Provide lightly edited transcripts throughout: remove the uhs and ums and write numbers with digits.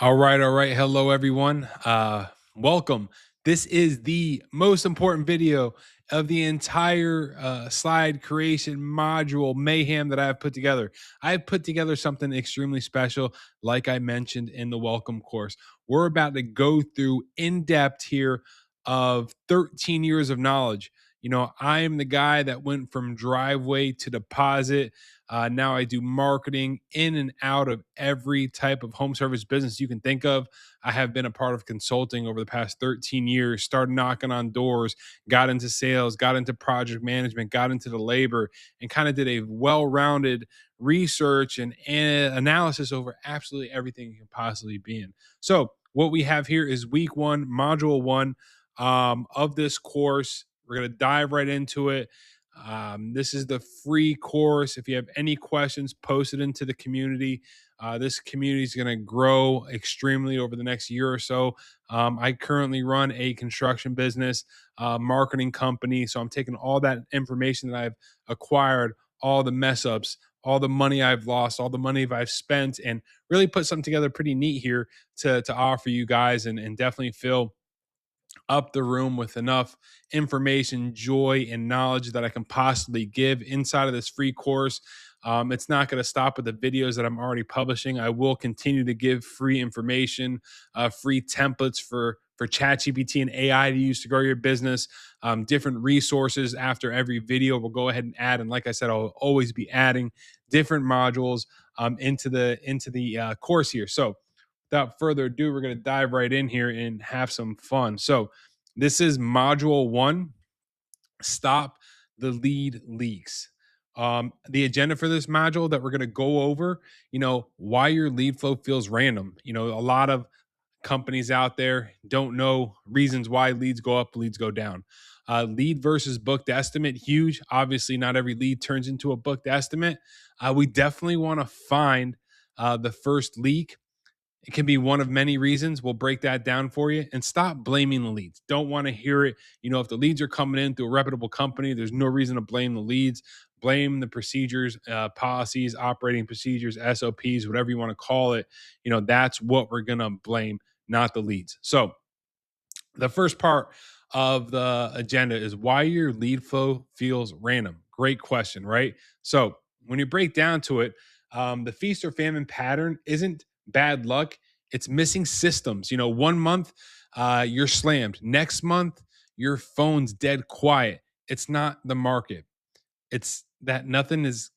All right, all right. Hello, everyone. Welcome. This is the most important video of the entire slide creation module mayhem that I've put together. I've put together something extremely special, like I mentioned in the welcome course. We're about to go through in depth here of 13 years of knowledge. I am the guy that went from driveway to deposit. Now I do marketing in and out of every type of home service business you can think of. I have been a part of consulting over the past 13 years, started knocking on doors, got into sales, got into project management, got into the labor, and kind of did a well rounded research and analysis over absolutely everything you can possibly be in. So, what we have here is week one, module one of this course. We're going to dive right into it. This is the free course. If you have any questions, post it into the community. This community is going to grow extremely over the next year or so. I currently run a construction business, marketing company. So I'm taking all that information that I've acquired, all the mess ups, all the money I've lost, all the money I've spent, and really put something together pretty neat here to offer you guys and definitely fill up the room with enough information, joy, and knowledge that I can possibly give inside of this free course. It's not going to stop with the videos that I'm already publishing. I will continue to give free information, free templates for ChatGPT and AI to use to grow your business, different resources after every video. We'll go ahead and add, and like I said, I'll always be adding different modules into the course here. So without further ado, we're going to dive right in here and have some fun. So, this is module one, stop the lead leaks. The agenda for this module that we're going to go over, why your lead flow feels random. A lot of companies out there don't know reasons why leads go up, leads go down. Lead versus booked estimate, huge. Obviously, not every lead turns into a booked estimate. We definitely want to find the first leak. It can be one of many reasons. We'll break that down for you and stop blaming the leads. Don't want to hear it. If the leads are coming in through a reputable company, there's no reason to blame the leads. Blame the procedures, policies, operating procedures, SOPs, whatever you want to call it. That's what we're going to blame, not the leads. So, the first part of the agenda is why your lead flow feels random. Great question, right? So, when you break down to it, the feast or famine pattern isn't bad luck, it's missing systems. One month you're slammed, next month your phone's dead quiet. It's not the market, it's that nothing is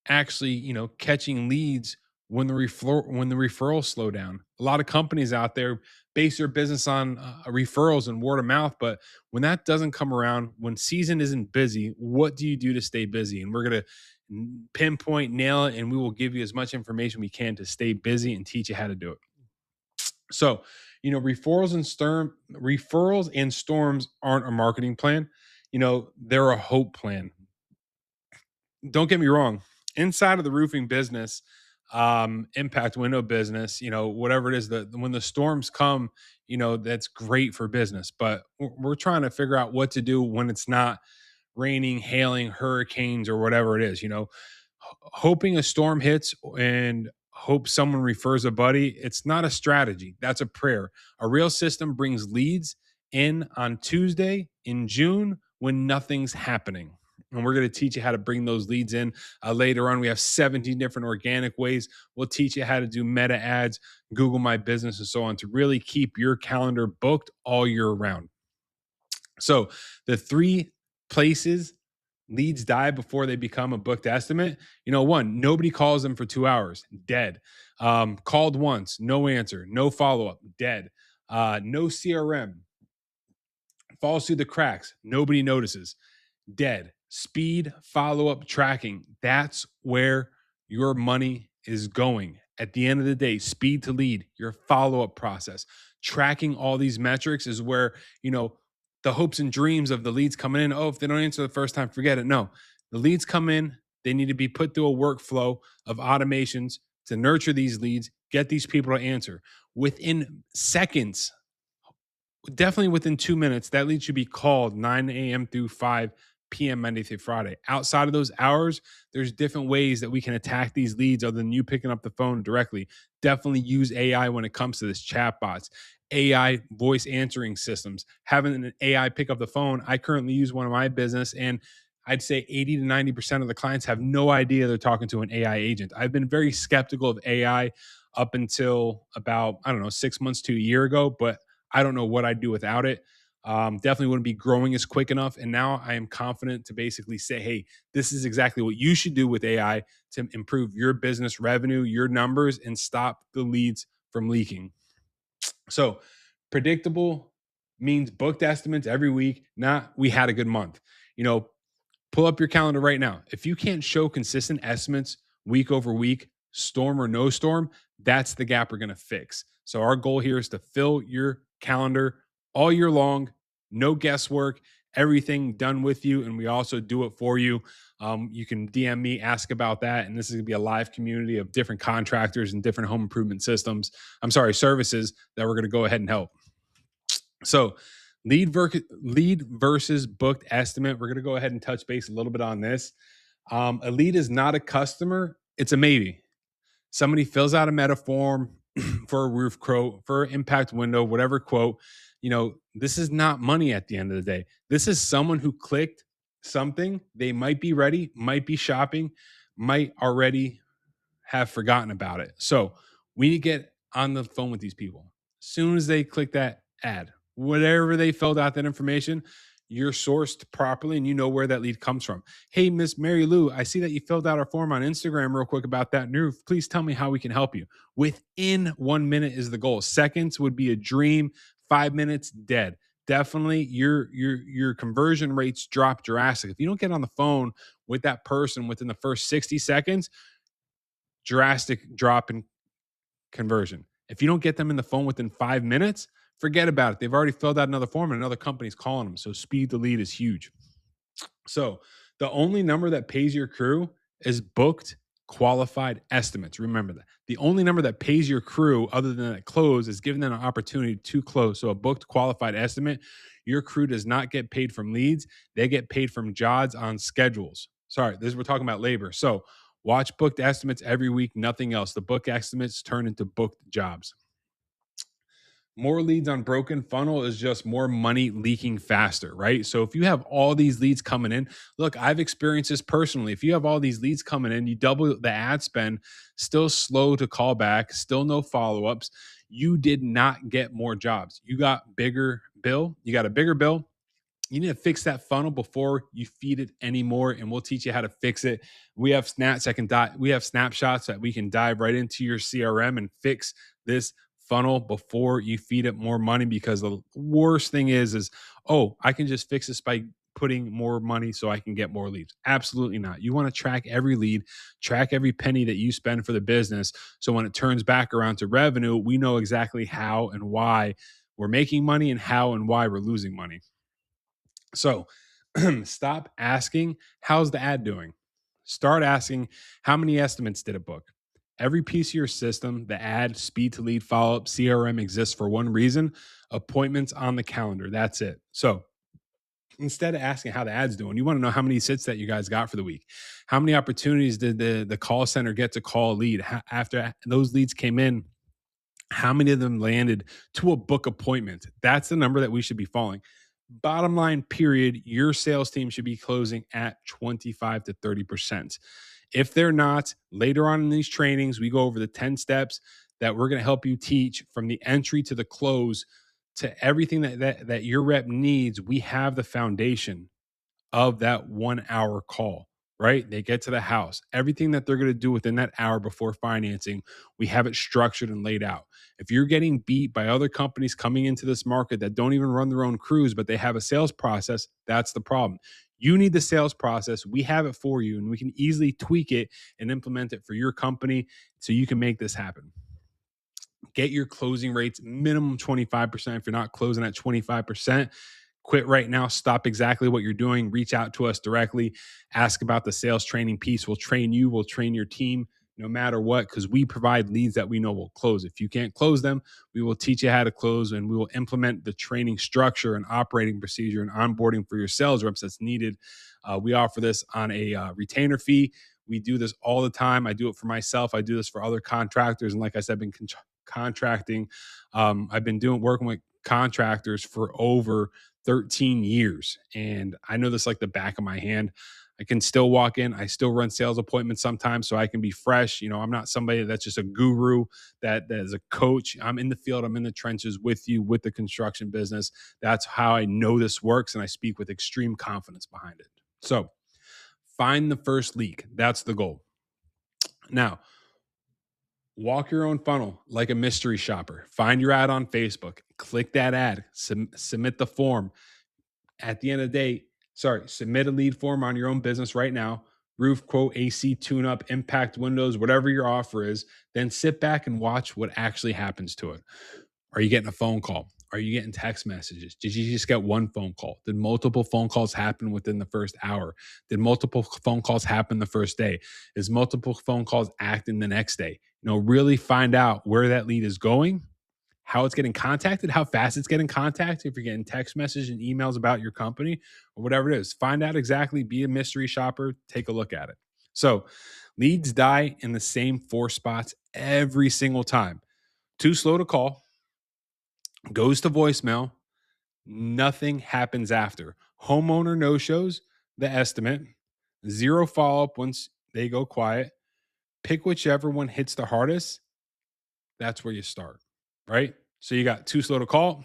actually catching leads when the referrals slow down. A lot of companies out there base their business on referrals and word of mouth, but when that doesn't come around, when season isn't busy, what do you do to stay busy? And we're going to pinpoint, nail it, and we will give you as much information we can to stay busy and teach you how to do it. So, referrals and storms aren't a marketing plan. They're a hope plan. Don't get me wrong. Inside of the roofing business, impact window business, whatever it is, that when the storms come, that's great for business. But we're trying to figure out what to do when it's not raining, hailing, hurricanes, or whatever it is. Hoping a storm hits and hope someone refers a buddy, it's not a strategy. That's a prayer. A real system brings leads in on Tuesday in June when nothing's happening. And we're going to teach you how to bring those leads in later on. We have 17 different organic ways. We'll teach you how to do meta ads, Google My Business, and so on to really keep your calendar booked all year round. So, the three places leads die before they become a booked estimate. One, nobody calls them for 2 hours, dead. Called once, no answer, no follow up, dead. No CRM, falls through the cracks, nobody notices, dead. Speed, follow up, tracking. That's where your money is going. At the end of the day, speed to lead, your follow up process, tracking all these metrics is where, the hopes and dreams of the leads coming in. Oh, if they don't answer the first time, forget it. No, the leads come in, they need to be put through a workflow of automations to nurture these leads, get these people to answer within seconds. Definitely within 2 minutes, that lead should be called 9 a.m. through 5 p.m. Monday through Friday. Outside of those hours, there's different ways that we can attack these leads other than you picking up the phone directly. Definitely use AI when it comes to this, chatbots, AI voice answering systems, having an AI pick up the phone. I currently use one in my business, and I'd say 80 to 90% of the clients have no idea they're talking to an AI agent. I've been very skeptical of AI up until about, I don't know, 6 months to a year ago, but I don't know what I'd do without it. Definitely wouldn't be growing as quick enough. And now I am confident to basically say, hey, this is exactly what you should do with AI to improve your business revenue, your numbers, and stop the leads from leaking. So predictable means booked estimates every week, not we had a good month. You know, pull up your calendar right now. If you can't show consistent estimates week over week, storm or no storm, that's the gap we're going to fix. So our goal here is to fill your calendar all year long, no guesswork, everything done with you, and we also do it for you. You can DM me, ask about that, and this is going to be a live community of different contractors and different home improvement systems. I'm sorry, services that we're going to go ahead and help. So lead versus booked estimate. We're going to go ahead and touch base a little bit on this. A lead is not a customer. It's a maybe. Somebody fills out a meta form for a roof quote, for an impact window, whatever quote. You know, this is not money at the end of the day. This is someone who clicked something. They might be ready, might be shopping, might already have forgotten about it. So we need to get on the phone with these people. As soon as they click that ad, whatever they filled out that information, you're sourced properly and you know where that lead comes from. Hey, Miss Mary Lou, I see that you filled out our form on Instagram real quick about that roof. Please tell me how we can help you. Within 1 minute is the goal. Seconds would be a dream. 5 minutes, dead. Definitely your conversion rates drop drastic. If you don't get on the phone with that person within the first 60 seconds, drastic drop in conversion. If you don't get them in the phone within 5 minutes, forget about it. They've already filled out another form and another company's calling them. So speed to lead is huge. So the only number that pays your crew is booked qualified estimates. Remember that. The only number that pays your crew other than that close is giving them an opportunity to close. So a booked qualified estimate, your crew does not get paid from leads. They get paid from jobs on schedules. Sorry, we're talking about labor. So watch booked estimates every week, nothing else. The book estimates turn into booked jobs. More leads on broken funnel is just more money leaking faster, right? So if you have all these leads coming in, look, I've experienced this personally. If you have all these leads coming in, you double the ad spend, still slow to call back, still no follow-ups, you did not get more jobs. You got bigger bill, you got a bigger bill. You need to fix that funnel before you feed it anymore, and we'll teach you how to fix it. We have snapshots that we can dive right into your CRM and fix this funnel before you feed it more money, because the worst thing is oh, I can just fix this by putting more money so I can get more leads. Absolutely not. You want to track every lead, track every penny that you spend for the business, so when it turns back around to revenue, we know exactly how and why we're making money and how and why we're losing money. So stop asking, how's the ad doing? Start asking, how many estimates did it book? Every piece of your system, the ad, speed to lead, follow up, CRM exists for one reason: appointments on the calendar. That's it. So instead of asking how the ad's doing, you want to know how many sits that you guys got for the week. How many opportunities did the call center get to call a lead? After those leads came in, how many of them landed to a book appointment? That's the number that we should be following. Bottom line, period, your sales team should be closing at 25 to 30%. If they're not, later on in these trainings, we go over the 10 steps that we're going to help you teach from the entry to the close to everything that your rep needs. We have the foundation of that 1 hour call, right? They get to the house. Everything that they're going to do within that hour before financing, we have it structured and laid out. If you're getting beat by other companies coming into this market that don't even run their own crews, but they have a sales process, that's the problem. You need the sales process. We have it for you, and we can easily tweak it and implement it for your company so you can make this happen. Get your closing rates minimum 25%. If you're not closing at 25%, quit right now. Stop exactly what you're doing. Reach out to us directly. Ask about the sales training piece. We'll train you. We'll train your team. no matter what, because we provide leads that we know will close. If you can't close them, we will teach you how to close, and we will implement the training structure and operating procedure and onboarding for your sales reps that's needed. We offer this on a retainer fee. We do this all the time. I do it for myself. I do this for other contractors. And like I said, I've been contracting. I've been working with contractors for over 13 years. And I know this like the back of my hand. I can still walk in. I still run sales appointments sometimes so I can be fresh. I'm not somebody that's just a guru, that is a coach. I'm in the field. I'm in the trenches with you, with the construction business. That's how I know this works. And I speak with extreme confidence behind it. So find the first leak. That's the goal. Now, walk your own funnel like a mystery shopper. Find your ad on Facebook. Click that ad. Submit the form. At the end of the day, submit a lead form on your own business right now. Roof quote, AC tune-up, impact windows, whatever your offer is. Then sit back and watch what actually happens to it. Are you getting a phone call? Are you getting text messages? Did you just get one phone call? Did multiple phone calls happen within the first hour? Did multiple phone calls happen the first day? Is multiple phone calls acting the next day? Really find out where that lead is going, how it's getting contacted, how fast it's getting contacted, if you're getting text messages and emails about your company or whatever it is. Find out exactly, be a mystery shopper, take a look at it. So leads die in the same 4 spots every single time. Too slow to call, goes to voicemail, nothing happens after. Homeowner no-shows, the estimate, 0 follow-up once they go quiet. Pick whichever one hits the hardest. That's where you start, right? So you got too slow to call.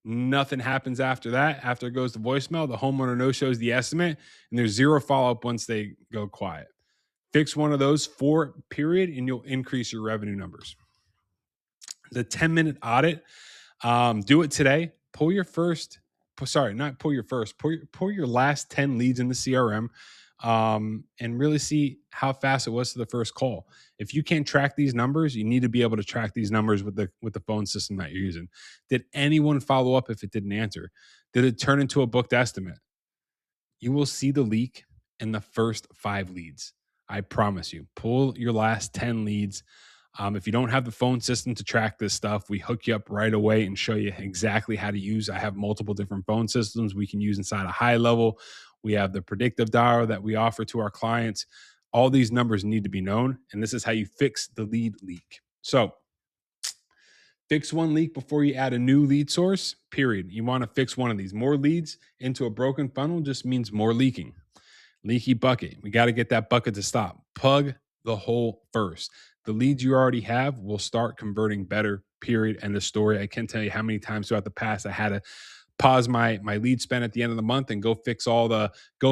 Nothing happens after that. After it goes to voicemail, the homeowner no-shows the estimate, and there's 0 follow-up once they go quiet. Fix one of those 4, period, and you'll increase your revenue numbers. The 10-minute audit, do it today. Pull your last 10 leads in the CRM, and really see how fast it was to the first call. If you can't track these numbers, you need to be able to track these numbers with the phone system that you're using. Did anyone follow up if it didn't answer? Did it turn into a booked estimate? You will see the leak in the first 5 leads. I promise you. Pull your last 10 leads. If you don't have the phone system to track this stuff, we hook you up right away and show you exactly how to use. I have multiple different phone systems we can use inside a High Level. We have the predictive dialer that we offer to our clients. All these numbers need to be known, and this is how you fix the lead leak. So fix one leak before you add a new lead source, period. You want to fix one of these. More leads into a broken funnel just means more leaking. Leaky bucket. We got to get that bucket to stop. Plug the hole first. The leads you already have will start converting better, period. End of story. I can't tell you how many times throughout the past I had to pause my lead spend at the end of the month and go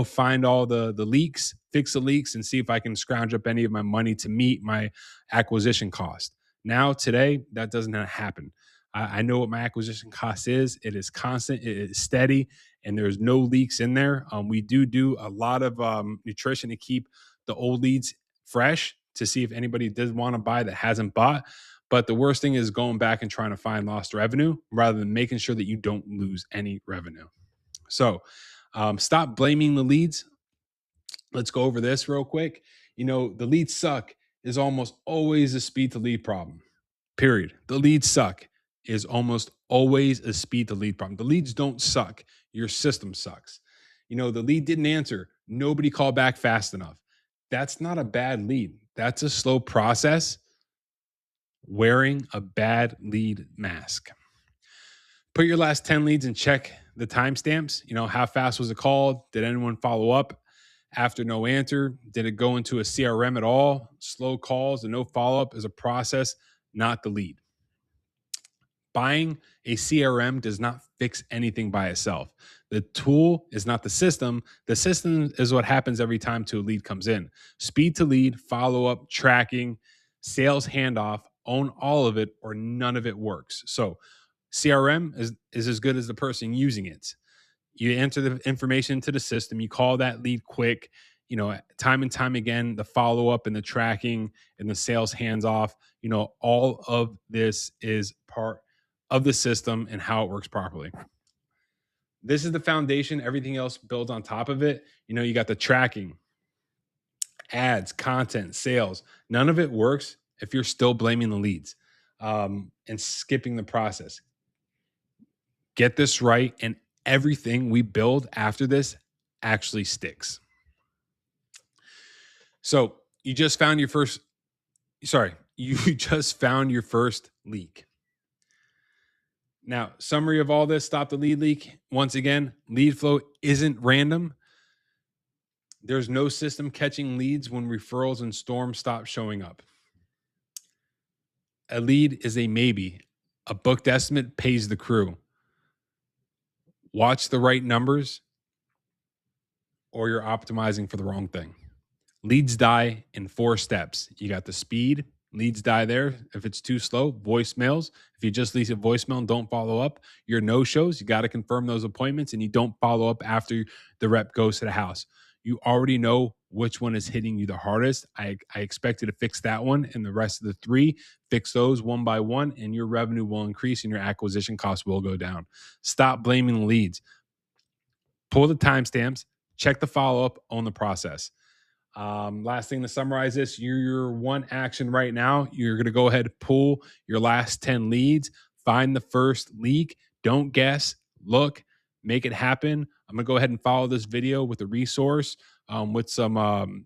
find all the leaks, fix the leaks, and see if I can scrounge up any of my money to meet my acquisition cost. Now, today, that doesn't happen. I know what my acquisition cost is. It is constant. It is steady, and there's no leaks in there. We do a lot of nutrition to keep the old leads fresh, to see if anybody does want to buy that hasn't bought. But the worst thing is going back and trying to find lost revenue rather than making sure that you don't lose any revenue. So stop blaming the leads. Let's go over this real quick. The leads suck is almost always a speed to lead problem. Period. The leads suck is almost always a speed to lead problem. The leads don't suck. Your system sucks. The lead didn't answer. Nobody called back fast enough. That's not a bad lead. That's a slow process wearing a bad lead mask. Put your last 10 leads and check the timestamps. How fast was it called? Did anyone follow up after no answer? Did it go into a CRM at all? Slow calls and no follow-up is a process, not the lead. Buying a CRM does not fix anything by itself. The tool is not the system. The system is what happens every time a lead comes in. Speed to lead, follow-up, tracking, sales handoff, own all of it or none of it works. So CRM is as good as the person using it. You enter the information to the system, you call that lead quick, time and time again, the follow-up and the tracking and the sales hands-off, all of this is part of the system and how it works properly. This is the foundation. Everything else builds on top of it. You got the tracking. ads, content, sales. None of it works if you're still blaming the leads and skipping the process. Get this right, and everything we build after this actually sticks. So you just found your first, you just found your first leak. Now, summary of all this, stop the lead leak. Once again, lead flow isn't random. There's no system catching leads when referrals and storms stop showing up. A lead is a maybe. A booked estimate pays the crew. Watch the right numbers, or you're optimizing for the wrong thing. Leads die in 4 steps. You got the speed. Leads die there. If it's too slow, voicemails. If you just leave a voicemail and don't follow up, your no-shows, you got to confirm those appointments, and you don't follow up after the rep goes to the house. You already know which one is hitting you the hardest. I expect you to fix that one, and the rest of the 3, fix those one by one, and your revenue will increase and your acquisition costs will go down. Stop blaming the leads. Pull the timestamps, check the follow-up, own the process. Last thing to summarize this, your one action right now, you're going to go ahead and pull your last 10 leads, find the first leak, don't guess, look, make it happen. I'm going to go ahead and follow this video with a resource with some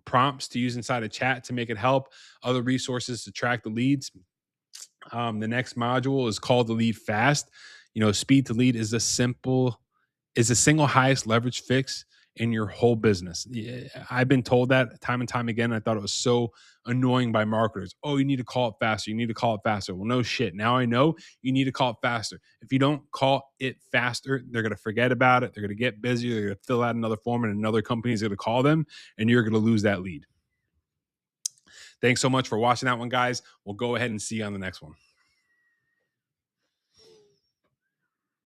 prompts to use inside a chat to make it help, other resources to track the leads. The next module is called the lead fast. Speed to lead is the single highest leverage fix in your whole business. I've been told that time and time again. I thought it was so annoying by marketers. Oh, you need to call it faster. You need to call it faster. Well, no shit. Now I know you need to call it faster. If you don't call it faster, they're going to forget about it. They're going to get busy. They're going to fill out another form and another company is going to call them and you're going to lose that lead. Thanks so much for watching that one, guys. We'll go ahead and see you on the next one.